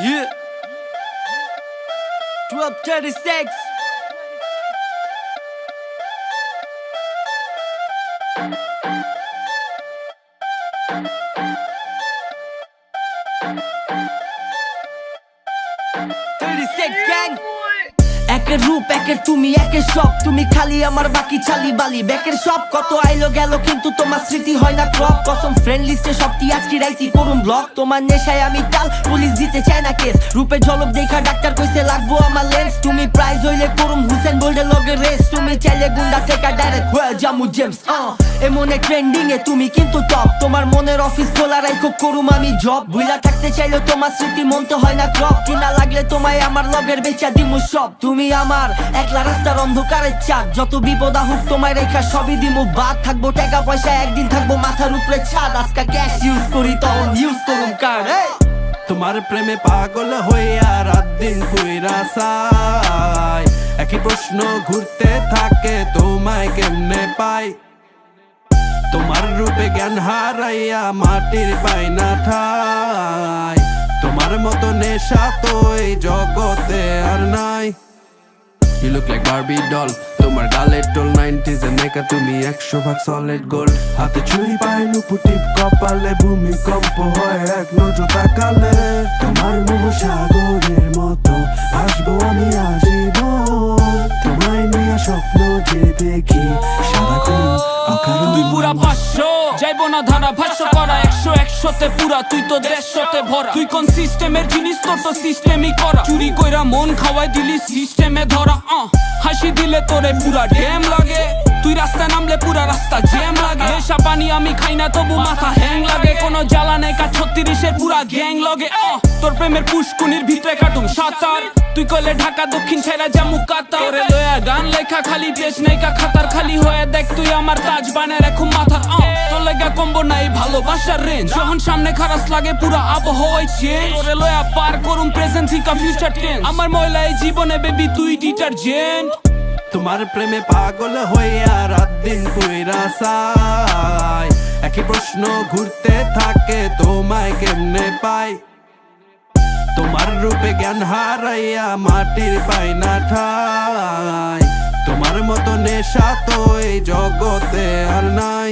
Yeah. 12:36. Gang. একের রূপ একের তুমি একের সব তুমি খালি আমার বাকি ছালি বালি ব্যাকের সব কত আইলো গেল কিন্তু তোমার স্মৃতি হয় না ক্রপ কসম ফ্রেন্ড লিস্টে সবটি আজকে রাইতি করুন ব্লক তোমার নেশায় আমি টাল পুলিশ দিতে চায় না কেস রূপে ঝলক দেখা ডাক্তার কইছে লাগবো আমার লেন্স তুমি প্রাইজ হইলে করুম হুসেন বোল্ডের লগে রেস তুমি চাইলে গুন্ডা থেকে ডাইরেক্ট হয়ে জামু জেমস এমনে ট্রেন্ডিং এ তুমি কিন্তু টপ তোমার মনের অফিস খোলা রাখো করুম আমি জব ভুলা থাকতে চাইলে তোমার স্মৃতি মনতে হয় না ক্রপ কিনা লাগলে তোমায় আমার লগের বেচা দিমু সব তুমি আমার একলা রাস্তার অন্ধকারের চাঁদ যত বিপদ আহুক তোমায় রেখা সবই দিমু বাদ থাকবো টাকা পয়সা একদিন থাকবো মাথার উপরে ছাদ আজকা ক্যাশ ইউজ করি তখন ইউজ করুম কার্ড তোমার প্রেমে পাগল হইয়া রাত দিন কইরা চাই একই প্রশ্ন ঘুরতে থাকে তোমায় কেমনে পাই তোমার রূপে জ্ঞান হারাইয়া মাটির পাই না ঠাই তোমার মতো নেশা তো এই জগতে আর নাই You look like Barbie doll তোমার গালের টোল 90s এ মেকা তুমি 100% সলিড গোল্ড হাতে ছুরি পায় নুপুর টিপ কপালে ভূমিকম্প হয় এক নজর তাকালে তোমার মোহ সাগরের মতো আসবো আমি আজীবন তোমায় নিয়ে স্বপ্ন যে দেখি সারাদিন অকারণ তুই পুরা ভাষ্য যাইব না ধারা ভাষ্য করা 100-100তে পুরা তুই তো 150তে ভরা তুই কোন সিস্টেমের জিনিস তোর তো সিস্টেমই করা চুরি কইরা মন খাওয়াই দিলি সিস্টেমে ধরা হাসি দিলে তোরে পুরা ড্যাম লাগে তুই রাস্তায় নামলে পুরা রাস্তা জ্যাম লাগে নেশা পানি আমি খাই না তবু মাথা হ্যাং লাগে কোনো জ্বালা নেই কা 36-এর পুরা গ্যাং লগে তোর প্রেমের পুষ্কুনির ভিতরে কাটুম সাঁতার তুই কইলে ঢাকা দক্ষিণ ছেড়া জামু কাতার তোরে লয়া গান লেখা খালি পেজ নেই কা খাতার খালি হয়ে দেখ তুই আমার তাজ বানায় রাখুম মাথা তোর লেগা কম্বো নাই ভালোবাসার রেঞ্জ যখন সামনে খারাপ লাগে পুরা আবহাওয়ায় চেঞ্জ তোরে লয়া পার করুম প্রেজেন্ট থেকে ফিউচার টেন্স আমার ময়লা এই জীবনে বেবি তুই ডিটারজেন্ট তোমার প্রেমে পাগল হইয়া রাত দিন কইরা চাই একই প্রশ্ন ঘুরতে থাকে তোমায় কেমনে পাই তোমার রূপে জ্ঞান হারাইয়া মাটির পাই না ঠাই তোমার মতো নেশা তো এই জগতে আর নাই